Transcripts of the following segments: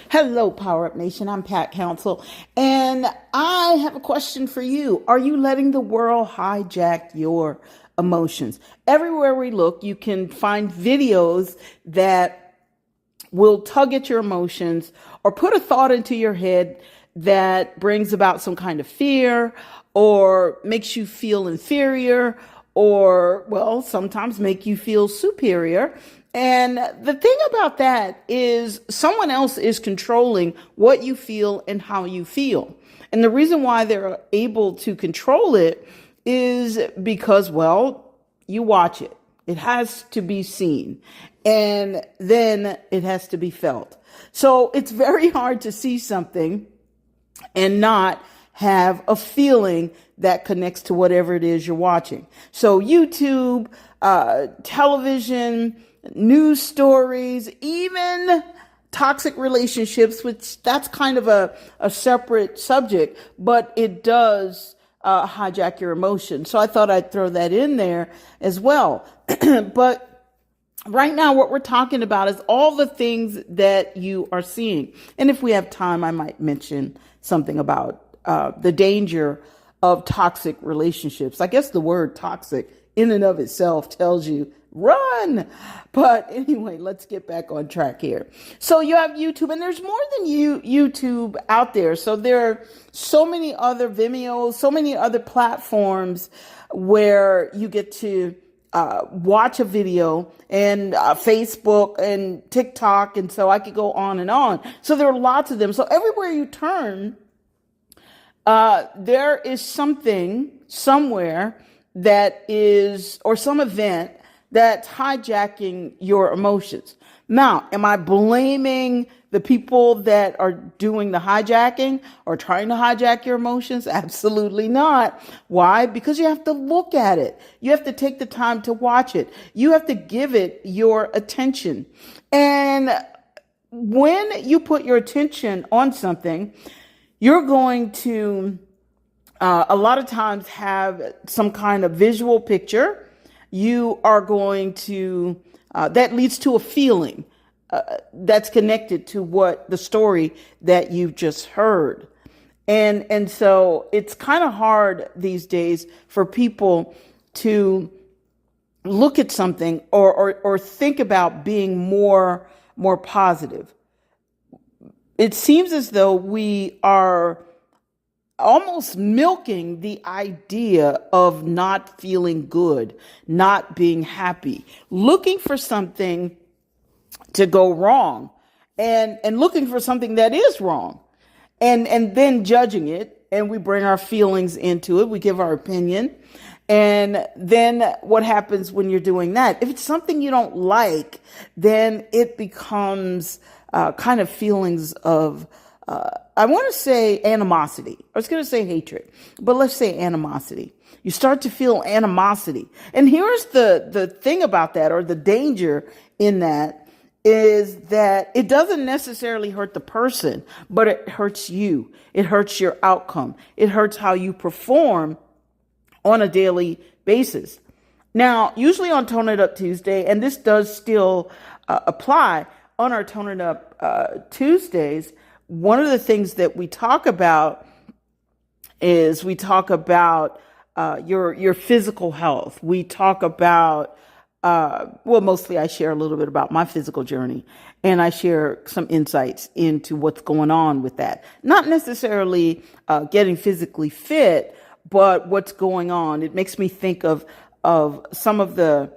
Hello, Power Up Nation. I'm Pat Council, and I have a question for you. Are you letting the world hijack your emotions? Everywhere we look, you can find videos that will tug at your emotions or put a thought into your head that brings about some kind of fear or makes you feel inferior or, well, sometimes make you feel superior. And the thing about that is someone else is controlling what you feel and how you feel. And the reason why they're able to control it is because, well, you watch it. It has to be seen. And then it has to be felt. So it's very hard to see something and not have a feeling that connects to whatever it is you're watching. So YouTube, television, news stories, even toxic relationships, which that's kind of a separate subject, but it does hijack your emotions. So I thought I'd throw that in there as well. But right now, what we're talking about is all the things that you are seeing. And if we have time, I might mention something about the danger of toxic relationships. I guess the word toxic in and of itself tells you run. But anyway, let's get back on track here. So you have YouTube, and there's more than YouTube out there. So there are so many other Vimeo, so many other platforms where you get to watch a video, and Facebook and TikTok. And so I could go on and on. So there are lots of them. So everywhere you turn, there is something somewhere that is, or some event that's hijacking your emotions. Now, am I blaming the people that are doing the hijacking or trying to hijack your emotions? Absolutely not. Why? Because you have to look at it. You have to take the time to watch it. You have to give it your attention. And when you put your attention on something, you're going to a lot of times have some kind of visual picture. You are going to, that leads to a feeling that's connected to what the story that you've just heard. And so it's kind of hard these days for people to look at something or think about being more positive. It seems as though we are almost milking the idea of not feeling good, not being happy, looking for something to go wrong and looking for something that is wrong and then judging it. And we bring our feelings into it. We give our opinion. And then what happens when you're doing that? If it's something you don't like, then it becomes kind of feelings of, I want to say animosity. I was going to say hatred, but let's say animosity. You start to feel animosity. And here's the thing about that, or the danger in that, is that it doesn't necessarily hurt the person, but it hurts you. It hurts your outcome. It hurts how you perform on a daily basis. Now, usually on Tone It Up Tuesday, and this does still apply on our Tone It Up Tuesdays, one of the things that we talk about is we talk about your physical health. We talk about, well, mostly I share a little bit about my physical journey, and I share some insights into what's going on with that. Not necessarily getting physically fit, but what's going on. It makes me think of some of the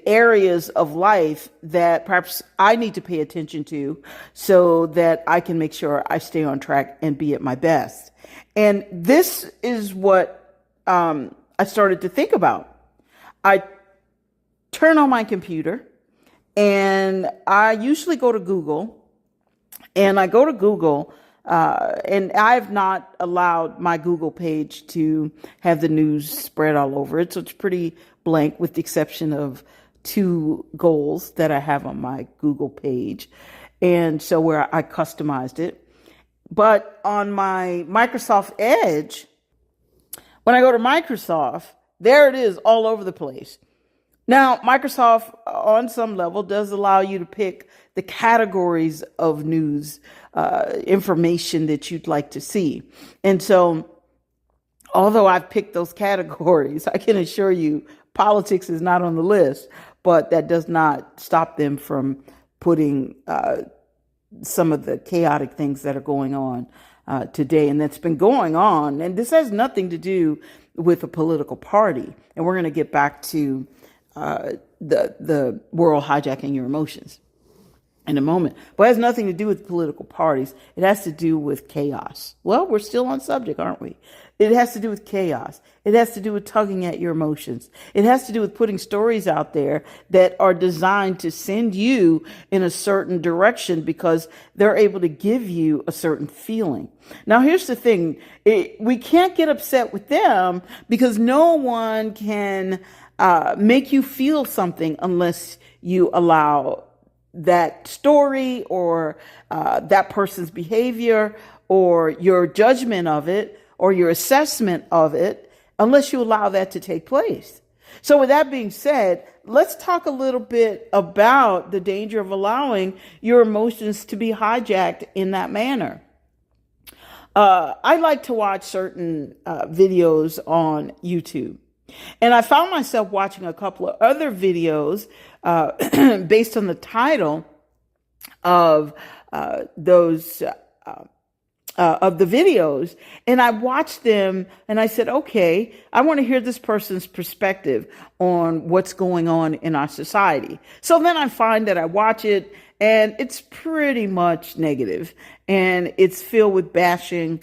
areas of life that perhaps I need to pay attention to so that I can make sure I stay on track and be at my best. And this is what I started to think about. I turn on my computer and I usually go to Google, and I go to Google and I've not allowed my Google page to have the news spread all over it. So it's pretty blank with the exception of 2 goals that I have on my Google page. And so where I customized it. But on my Microsoft Edge, when I go to Microsoft, there it is all over the place. Now, Microsoft on some level does allow you to pick the categories of news, information that you'd like to see. And so, although I've picked those categories, I can assure you politics is not on the list, but that does not stop them from putting some of the chaotic things that are going on today, and that's been going on. And this has nothing to do with a political party. And we're going to get back to the world hijacking your emotions in a moment. But it has nothing to do with political parties. It has to do with chaos. Well, we're still on subject, aren't we? It has to do with chaos. It has to do with tugging at your emotions. It has to do with putting stories out there that are designed to send you in a certain direction because they're able to give you a certain feeling. Now, here's the thing. We can't get upset with them because no one can make you feel something unless you allow that story or that person's behavior or your judgment of it or your assessment of it, unless you allow that to take place. So with that being said, let's talk a little bit about the danger of allowing your emotions to be hijacked in that manner. I like to watch certain videos on YouTube. And I found myself watching a couple of other videos based on the title of those of the videos, and I watched them and I said, okay, I want to hear this person's perspective on what's going on in our society. So then I find that I watch it and it's pretty much negative, and it's filled with bashing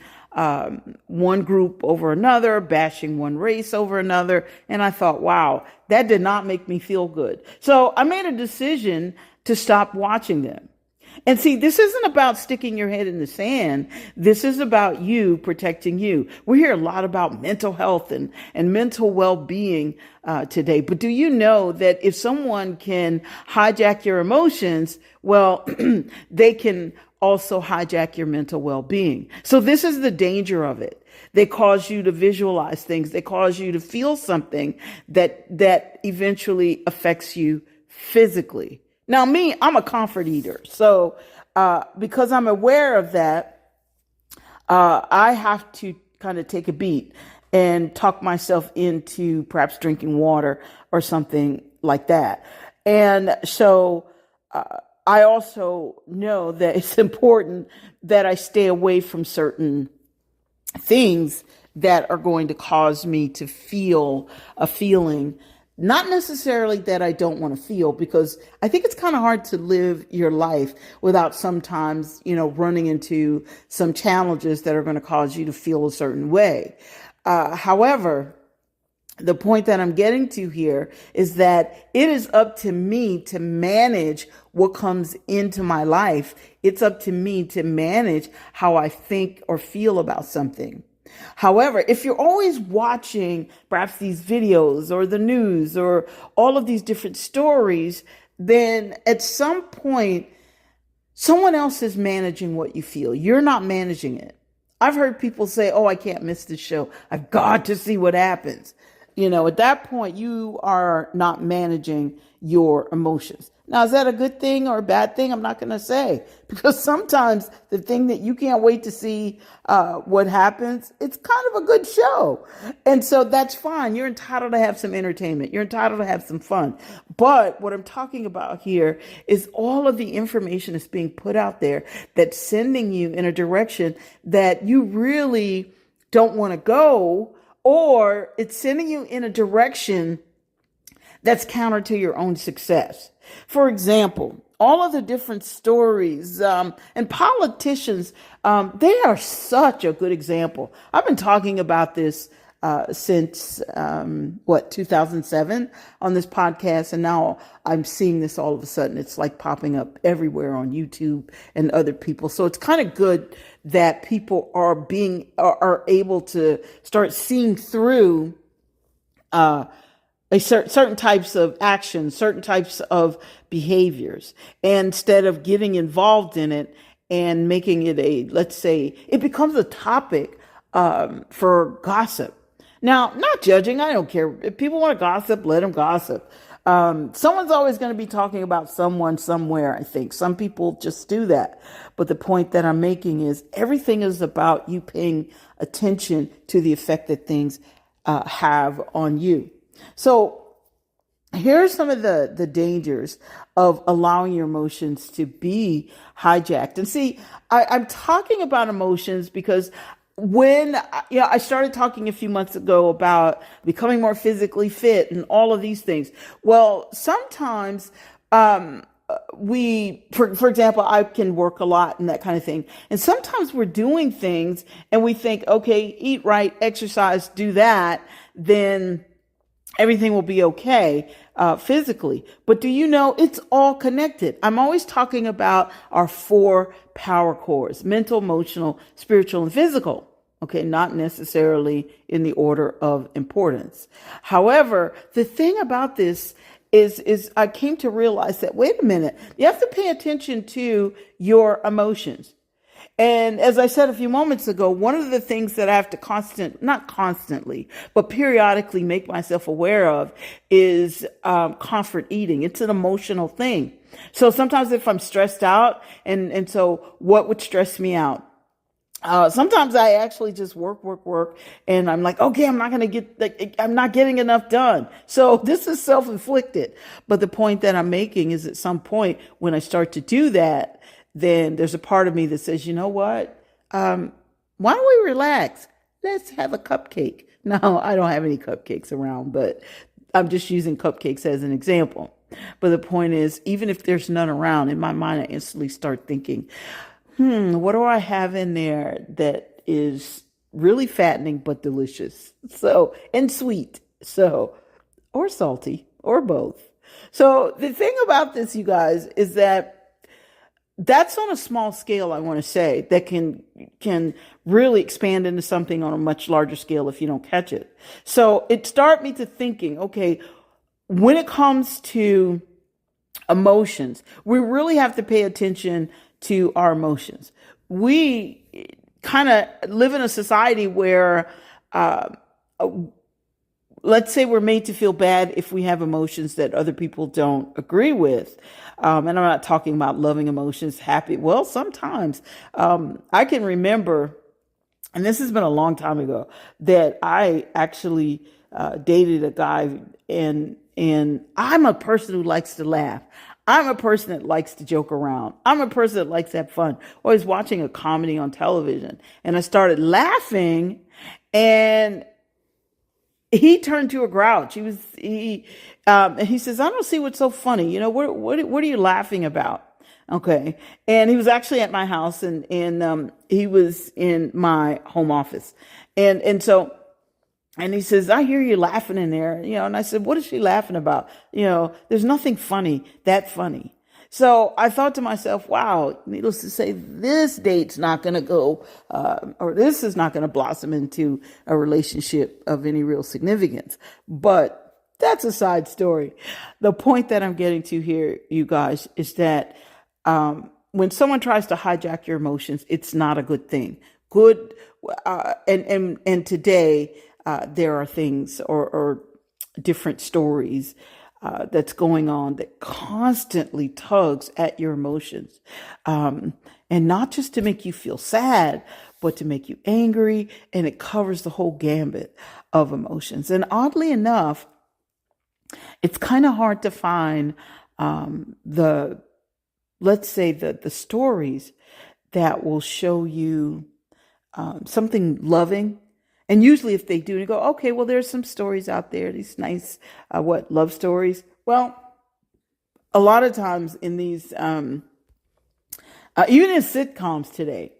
one group over another, bashing one race over another. And I thought, wow, that did not make me feel good. So I made a decision to stop watching them. And see, this isn't about sticking your head in the sand. This is about you protecting you. We hear a lot about mental health and mental well-being today. But do you know that if someone can hijack your emotions, well, they can also hijack your mental well-being. So this is the danger of it. They cause you to visualize things. They cause you to feel something that eventually affects you physically. Now, me, I'm a comfort eater. So because I'm aware of that, I have to kind of take a beat and talk myself into perhaps drinking water or something like that. And so I also know that it's important that I stay away from certain things that are going to cause me to feel a feeling. Not necessarily that I don't want to feel, because I think it's kind of hard to live your life without sometimes, running into some challenges that are going to cause you to feel a certain way. However, the point that I'm getting to here is that it is up to me to manage what comes into my life. It's up to me to manage how I think or feel about something. However, if you're always watching perhaps these videos or the news or all of these different stories, then at some point, someone else is managing what you feel. You're not managing it. I've heard people say, oh, I can't miss this show. I've got to see what happens. At that point, you are not managing your emotions. Now, is that a good thing or a bad thing? I'm not going to say, because sometimes the thing that you can't wait to see what happens, it's kind of a good show. And so that's fine. You're entitled to have some entertainment. You're entitled to have some fun. But what I'm talking about here is all of the information that's being put out there that's sending you in a direction that you really don't want to go, or it's sending you in a direction that's counter to your own success. For example, all of the different stories and politicians, they are such a good example. I've been talking about this since 2007 on this podcast, and now I'm seeing this all of a sudden. It's like popping up everywhere on YouTube and other people. So it's kind of good that people are able to start seeing through certain types of actions, certain types of behaviors, and instead of getting involved in it and making it let's say, it becomes a topic for gossip. Now, not judging, I don't care. If people want to gossip, let them gossip. Someone's always going to be talking about someone somewhere, I think. Some people just do that. But the point that I'm making is everything is about you paying attention to the effect that things have on you. So here are some of the dangers of allowing your emotions to be hijacked. And see, I'm talking about emotions because when I started talking a few months ago about becoming more physically fit and all of these things. Well, sometimes for example, I can work a lot and that kind of thing. And sometimes we're doing things and we think, okay, eat right, exercise, do that, then everything will be okay physically. But do you know it's all connected? I'm always talking about our 4 power cores: mental, emotional, spiritual, and physical. Okay, not necessarily in the order of importance. However, the thing about this is I came to realize that, wait a minute, you have to pay attention to your emotions. And as I said a few moments ago, one of the things that I have to not constantly, but periodically make myself aware of is comfort eating. It's an emotional thing. So sometimes if I'm stressed out, and so what would stress me out? Sometimes I actually just work, and I'm like, okay, I'm not getting enough done. So this is self-inflicted. But the point that I'm making is at some point when I start to do that, then there's a part of me that says, you know what? Why don't we relax? Let's have a cupcake. No, I don't have any cupcakes around, but I'm just using cupcakes as an example. But the point is, even if there's none around, in my mind, I instantly start thinking, what do I have in there that is really fattening but delicious? So, and sweet. So, or salty, or both. So the thing about this, you guys, is that that's on a small scale, I want to say, that can really expand into something on a much larger scale if you don't catch it. So it started me to thinking, okay, when it comes to emotions, we really have to pay attention to our emotions. We kind of live in a society where, let's say we're made to feel bad if we have emotions that other people don't agree with. And I'm not talking about loving emotions, happy. Well, sometimes I can remember, and this has been a long time ago, that I actually dated a guy, and I'm a person who likes to laugh. I'm a person that likes to joke around. I'm a person that likes to have fun. I was watching a comedy on television, and I started laughing, and he turned to a grouch. And he says, "I don't see what's so funny. You know, what are you laughing about?" Okay. And he was actually at my house, and he was in my home office. And he says, "I hear you laughing in there." And I said, "What is she laughing about? There's nothing that funny." So I thought to myself, wow, needless to say, this date's not going to go, or this is not going to blossom into a relationship of any real significance. But that's a side story. The point that I'm getting to here, you guys, is that when someone tries to hijack your emotions, it's not a good thing. And today, there are things or different stories that's going on that constantly tugs at your emotions. And not just to make you feel sad, but to make you angry. And it covers the whole gambit of emotions. And oddly enough, it's kind of hard to find let's say the stories that will show you something loving. And usually if they do, you go, okay, well, there's some stories out there, these nice, love stories. Well, a lot of times in these, even in sitcoms today,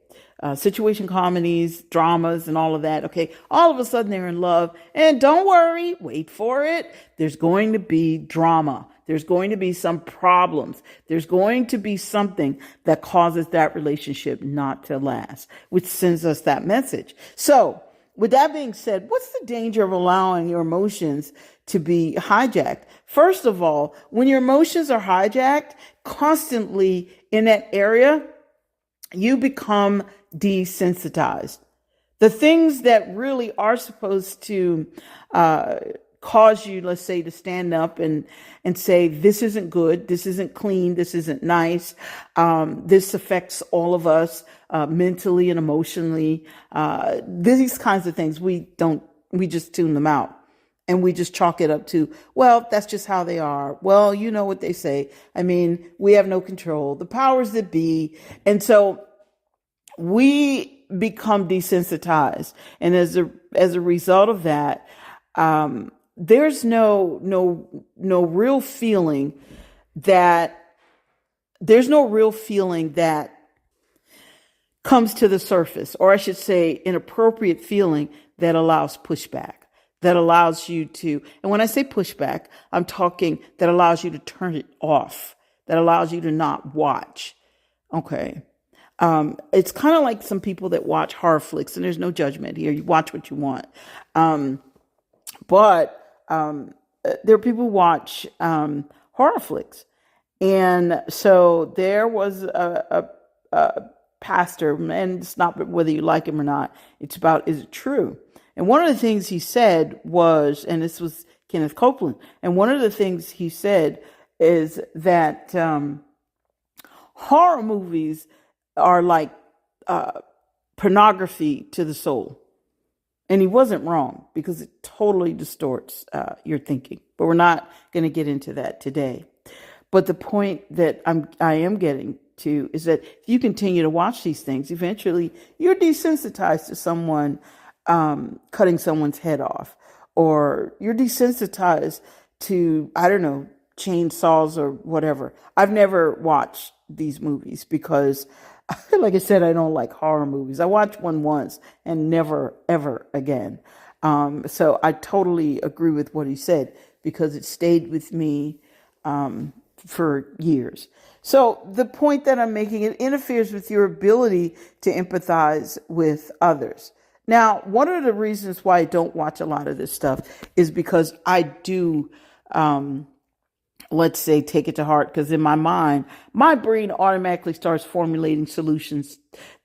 situation comedies, dramas, and all of that, okay, all of a sudden they're in love. And don't worry, wait for it. There's going to be drama. There's going to be some problems. There's going to be something that causes that relationship not to last, which sends us that message. So, with that being said, what's the danger of allowing your emotions to be hijacked? First of all, when your emotions are hijacked constantly in that area, you become desensitized. The things that really are supposed to cause you, let's say, to stand up and say, this isn't good, this isn't clean, this isn't nice, this affects all of us mentally and emotionally. These kinds of things, we just tune them out. And we just chalk it up to, well, that's just how they are. Well, you know what they say. I mean, we have no control. The powers that be. And so we become desensitized. And as a result of that, there's no real feeling that comes to the surface, or I should say an appropriate feeling that allows pushback, that allows you to, and when I say pushback, I'm talking that allows you to turn it off, that allows you to not watch. Okay. It's kind of like some people that watch horror flicks, and there's no judgment here. You watch what you want. But there are people who watch horror flicks. And so there was a pastor, and it's not whether you like him or not, it's about, is it true? And one of the things he said was, and this was Kenneth Copeland, and one of the things he said is that horror movies are like pornography to the soul. And he wasn't wrong, because it totally distorts your thinking. But we're not going to get into that today. But the point that I am getting to is that if you continue to watch these things, eventually you're desensitized to someone cutting someone's head off, or you're desensitized to, I don't know, chainsaws or whatever. I've never watched these movies because, like I said, I don't like horror movies. I watched one once and never, ever again. So I totally agree with what he said, because it stayed with me for years. So the point that I'm making, it interferes with your ability to empathize with others. Now, one of the reasons why I don't watch a lot of this stuff is because I do, let's say, take it to heart, because in my mind, my brain automatically starts formulating solutions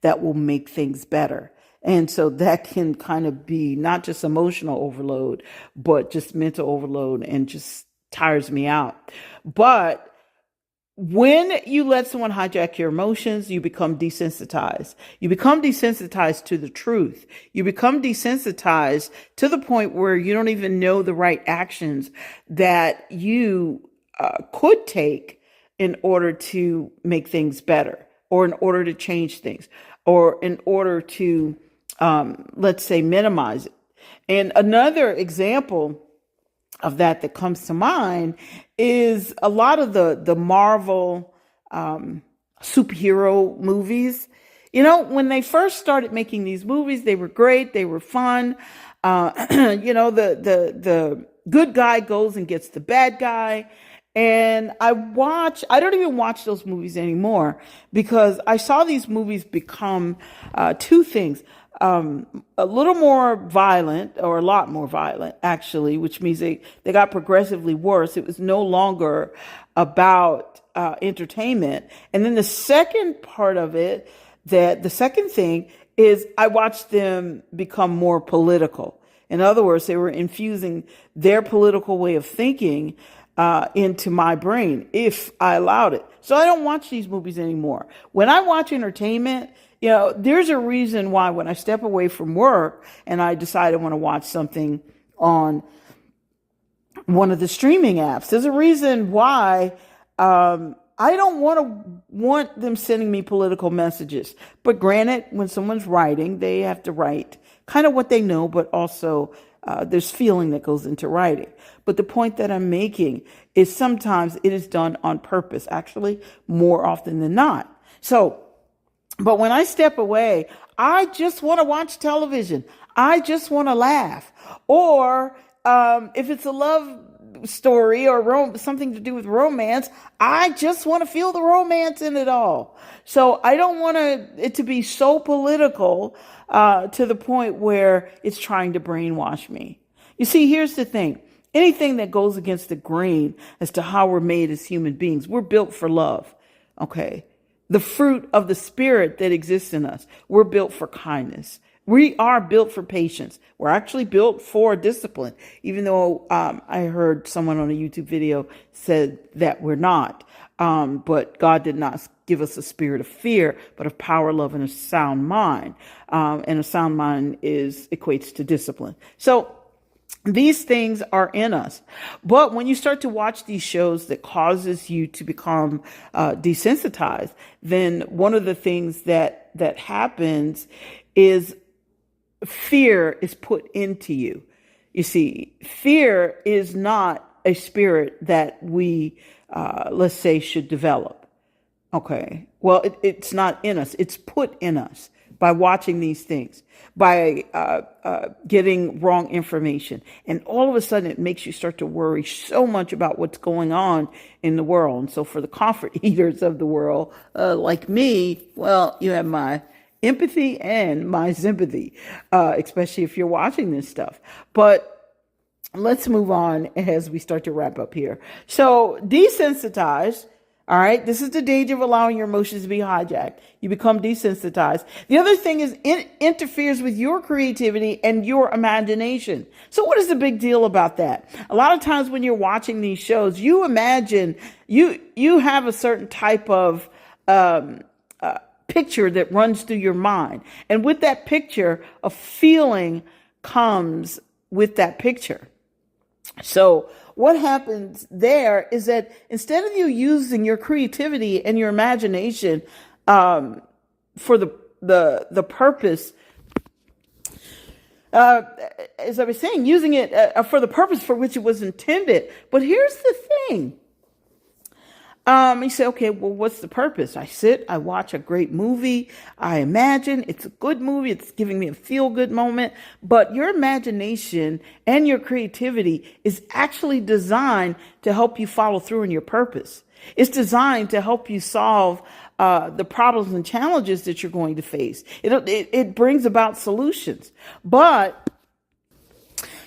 that will make things better. And so that can kind of be not just emotional overload, but just mental overload, and just tires me out. But when you let someone hijack your emotions, you become desensitized. You become desensitized to the truth. You become desensitized to the point where you don't even know the right actions that you could take in order to make things better, or in order to change things, or in order to, let's say, minimize it. And another example of that comes to mind is a lot of the Marvel superhero movies. You know, when they first started making these movies, they were great. They were fun. You know, the good guy goes and gets the bad guy. And I don't even watch those movies anymore, because I saw these movies become two things. A little more violent, or a lot more violent, actually, which means they got progressively worse. It was no longer about entertainment. And then the second part of it, the second thing is, I watched them become more political. In other words, they were infusing their political way of thinking into my brain, if I allowed it. So I don't watch these movies anymore. When I watch entertainment, you know, there's a reason why when I step away from work and I decide I want to watch something on one of the streaming apps, there's a reason why I don't want them sending me political messages. But granted, when someone's writing, they have to write kind of what they know, but also there's feeling that goes into writing. But the point that I'm making is sometimes it is done on purpose, actually, more often than not. So, but when I step away, I just want to watch television. I just want to laugh. Or if it's a love story or something to do with romance, I just want to feel the romance in it all. So I don't want it to be so political to the point where it's trying to brainwash me. You see, here's the thing. Anything that goes against the grain as to how we're made as human beings, we're built for love. Okay. The fruit of the spirit that exists in us, we're built for kindness. We are built for patience. We're actually built for discipline, even though I heard someone on a YouTube video said that we're not. But God did not give us a spirit of fear, but of power, love, and a sound mind. And a sound mind equates to discipline. So these things are in us. But when you start to watch these shows that causes you to become desensitized, then one of the things that happens is fear is put into you. You see, fear is not a spirit that we, let's say, should develop. Okay. Well, it's not in us. It's put in us by watching these things, by getting wrong information. And all of a sudden, it makes you start to worry so much about what's going on in the world. And so for the comfort eaters of the world, like me, well, you have my empathy and my sympathy, especially if you're watching this stuff. But let's move on as we start to wrap up here. So desensitized. All right. This is the danger of allowing your emotions to be hijacked. You become desensitized. The other thing is it interferes with your creativity and your imagination. So what is the big deal about that? A lot of times when you're watching these shows, you imagine you have a certain type of picture that runs through your mind. And with that picture, a feeling comes with that picture. So what happens there is that instead of you using your creativity and your imagination for the purpose, as I was saying, using it for the purpose for which it was intended. But here's the thing. You say, okay, well, what's the purpose? I sit, I watch a great movie. I imagine it's a good movie. It's giving me a feel good moment. But your imagination and your creativity is actually designed to help you follow through in your purpose. It's designed to help you solve the problems and challenges that you're going to face. It brings about solutions. But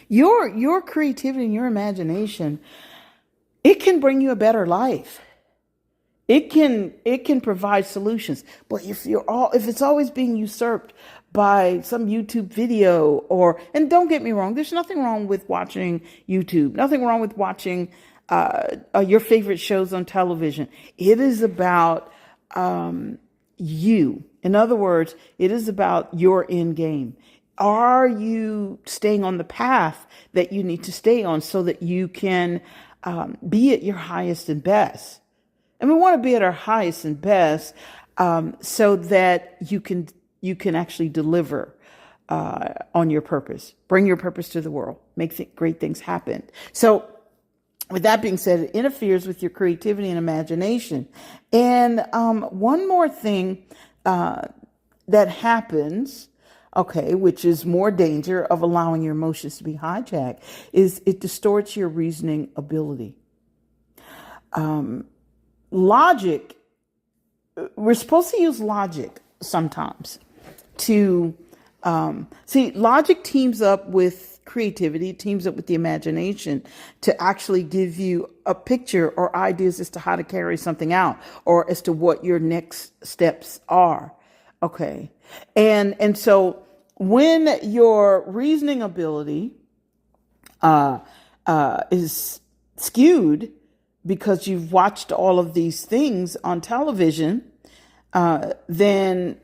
your creativity and your imagination, it can bring you a better life. It can provide solutions, but if it's always being usurped by some YouTube video and don't get me wrong, there's nothing wrong with watching YouTube, nothing wrong with watching your favorite shows on television. It is about you. In other words, it is about your end game. Are you staying on the path that you need to stay on so that you can be at your highest and best? And we want to be at our highest and best so that you can actually deliver on your purpose, bring your purpose to the world, make great things happen. So with that being said, it interferes with your creativity and imagination. And one more thing that happens, okay, which is more danger of allowing your emotions to be hijacked, is it distorts your reasoning ability. Logic, we're supposed to use logic sometimes to logic teams up with creativity, teams up with the imagination to actually give you a picture or ideas as to how to carry something out or as to what your next steps are. Okay. And so when your reasoning ability is skewed, because you've watched all of these things on television, then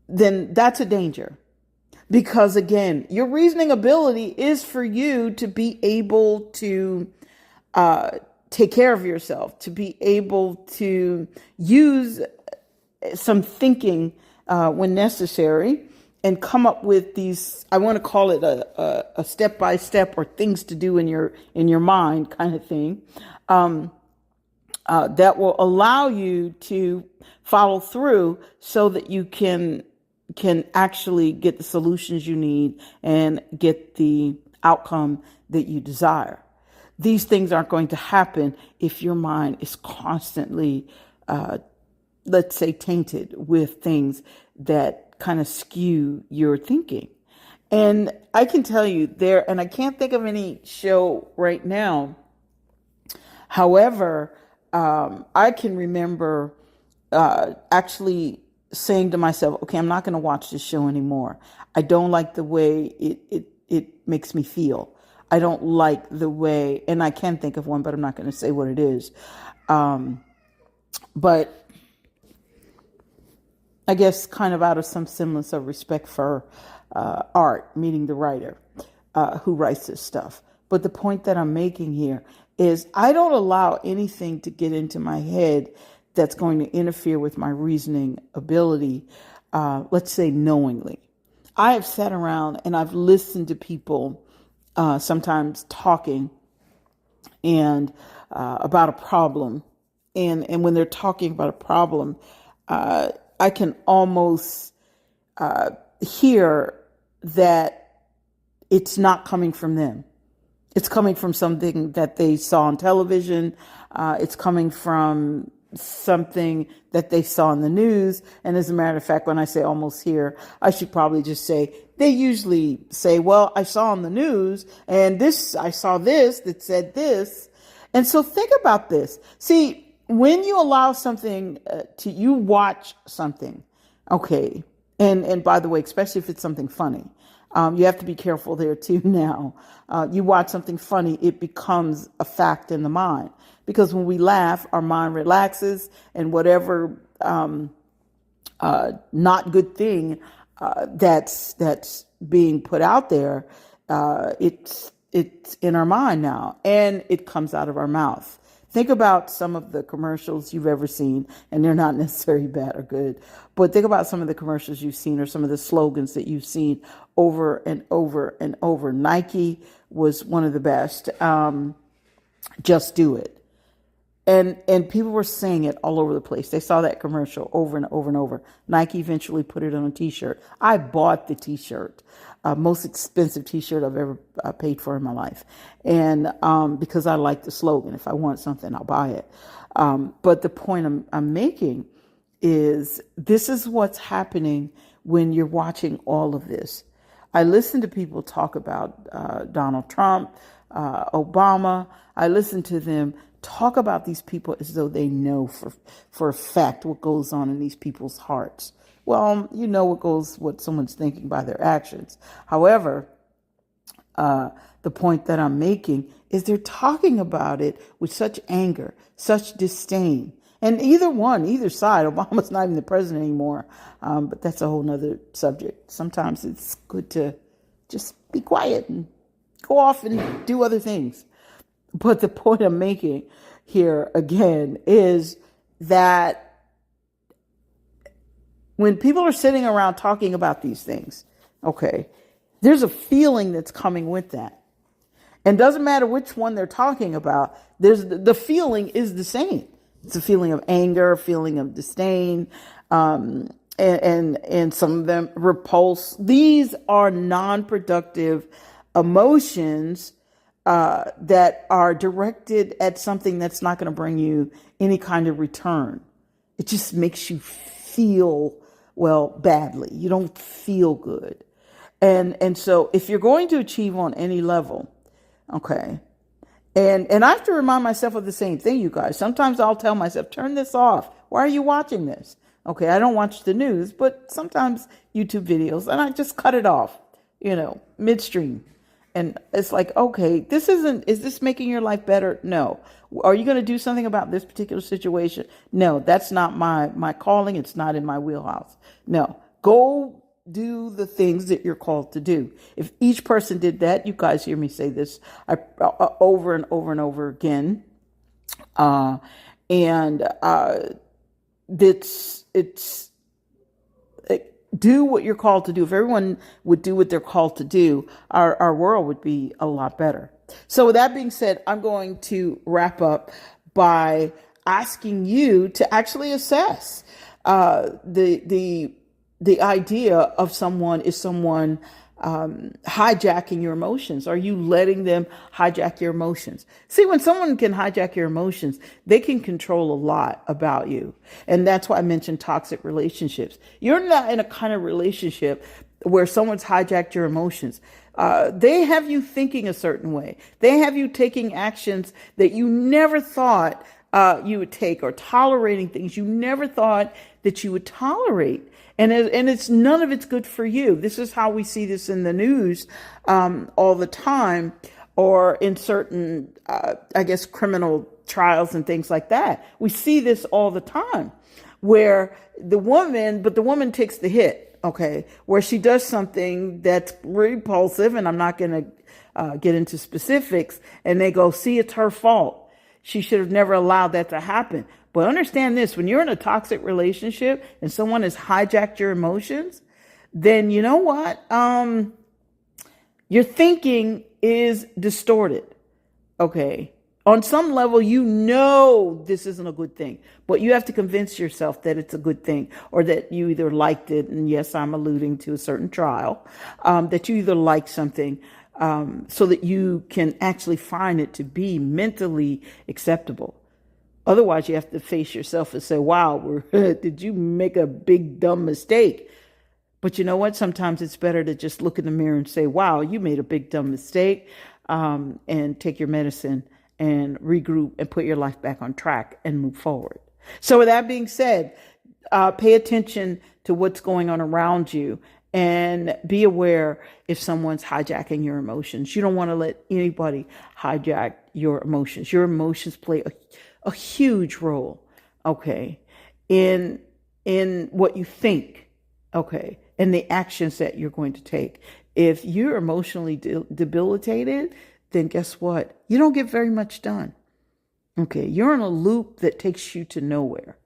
that's a danger. Because again, your reasoning ability is for you to be able to take care of yourself, to be able to use some thinking when necessary, and come up with these, I want to call it a step-by-step or things to do in your mind kind of thing, that will allow you to follow through so that you can actually get the solutions you need and get the outcome that you desire. These things aren't going to happen if your mind is constantly, let's say, tainted with things that kind of skew your thinking. And I can tell you and I can't think of any show right now. However, I can remember actually saying to myself, okay, I'm not going to watch this show anymore. I don't like the way it makes me feel. I don't like the way, and I can think of one, but I'm not going to say what it is. But I guess kind of out of some semblance of respect for art, meaning the writer who writes this stuff. But the point that I'm making here is I don't allow anything to get into my head that's going to interfere with my reasoning ability, let's say knowingly. I have sat around and I've listened to people sometimes talking and about a problem. And when they're talking about a problem, I can almost hear that it's not coming from them. It's coming from something that they saw on television. It's coming from something that they saw in the news. And as a matter of fact, when I say almost hear, I should probably just say, they usually say, well, I saw on the news and I saw this that said this. And so think about this. See, when you allow something you watch something, okay, and by the way, especially if it's something funny, you have to be careful there too now. You watch something funny, it becomes a fact in the mind. Because when we laugh, our mind relaxes, and whatever not good thing that's being put out there, it's in our mind now, and it comes out of our mouth. Think about some of the commercials you've ever seen, and they're not necessarily bad or good, but think about some of the commercials you've seen or some of the slogans that you've seen over and over and over. Nike was one of the best. Just do it. And people were saying it all over the place. They saw that commercial over and over and over. Nike eventually put it on a t-shirt. I bought the t-shirt. Most expensive t-shirt I've ever paid for in my life. And because I like the slogan, if I want something, I'll buy it. But the point I'm making is this is what's happening when you're watching all of this. I listen to people talk about Donald Trump, Obama. I listen to them talk about these people as though they know for a fact what goes on in these people's hearts. Well, you know what someone's thinking by their actions. However, the point that I'm making is they're talking about it with such anger, such disdain. And either side, Obama's not even the president anymore, but that's a whole nother subject. Sometimes it's good to just be quiet and go off and do other things. But the point I'm making here again is that when people are sitting around talking about these things, okay, there's a feeling that's coming with that. And doesn't matter which one they're talking about, the feeling is the same. It's a feeling of anger, a feeling of disdain, and some of them repulse. These are non-productive emotions that are directed at something that's not going to bring you any kind of return. It just makes you feel, well, badly. You don't feel good. And so if you're going to achieve on any level, okay, and I have to remind myself of the same thing, you guys. Sometimes I'll tell myself, turn this off. Why are you watching this? Okay, I don't watch the news, but sometimes YouTube videos, and I just cut it off, midstream. And it's like, okay, is this making your life better? No. Are you going to do something about this particular situation? No, that's not my calling. It's not in my wheelhouse. No, go do the things that you're called to do. If each person did that, you guys hear me say this over and over and over again. Do what you're called to do. If everyone would do what they're called to do, our world would be a lot better. So with that being said, I'm going to wrap up by asking you to actually assess the idea of someone hijacking your emotions. Are you letting them hijack your emotions? See, when someone can hijack your emotions, they can control a lot about you. And that's why I mentioned toxic relationships. You're not in a kind of relationship where someone's hijacked your emotions. They have you thinking a certain way. They have you taking actions that you never thought you would take, or tolerating things you never thought that you would tolerate. And it's none of it's good for you. This is how we see this in the news all the time, or in certain, I guess, criminal trials and things like that. We see this all the time, where the woman takes the hit, okay, where she does something that's repulsive, and I'm not going to get into specifics, and they go, see, it's her fault. She should have never allowed that to happen. But understand this, when you're in a toxic relationship and someone has hijacked your emotions, then you know what? Your thinking is distorted. Okay. On some level, you know this isn't a good thing, but you have to convince yourself that it's a good thing, or that you either liked it. And yes, I'm alluding to a certain trial, that you either like something, so that you can actually find it to be mentally acceptable. Otherwise, you have to face yourself and say, wow, did you make a big, dumb mistake? But you know what? Sometimes it's better to just look in the mirror and say, wow, you made a big, dumb mistake, and take your medicine and regroup and put your life back on track and move forward. So with that being said, pay attention to what's going on around you, and be aware if someone's hijacking your emotions. You don't want to let anybody hijack your emotions. Your emotions play a huge role, okay, in what you think, okay, and the actions that you're going to take. If you're emotionally debilitated, then guess what? You don't get very much done. Okay, you're in a loop that takes you to nowhere.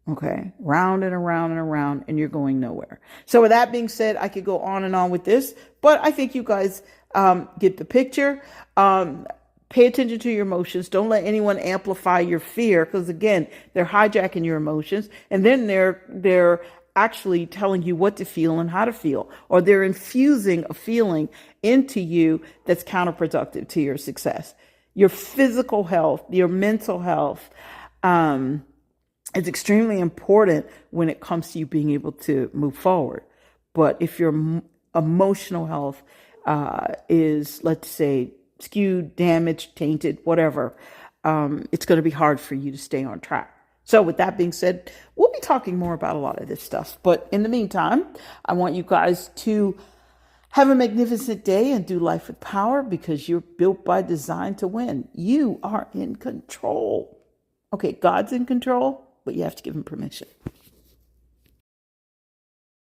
Okay, round and around and around, and you're going nowhere. So with that being said, I could go on and on with this, but I think you guys get the picture. Pay attention to your emotions. Don't let anyone amplify your fear, because again, they're hijacking your emotions, and then they're actually telling you what to feel and how to feel, or they're infusing a feeling into you that's counterproductive to your success. Your physical health, your mental health, is extremely important when it comes to you being able to move forward. But if your emotional health is, let's say, skewed, damaged, tainted, whatever, it's going to be hard for you to stay on track. So with that being said, we'll be talking more about a lot of this stuff. But in the meantime, I want you guys to have a magnificent day and do life with power, because you're built by design to win. You are in control. Okay, God's in control, but you have to give him permission.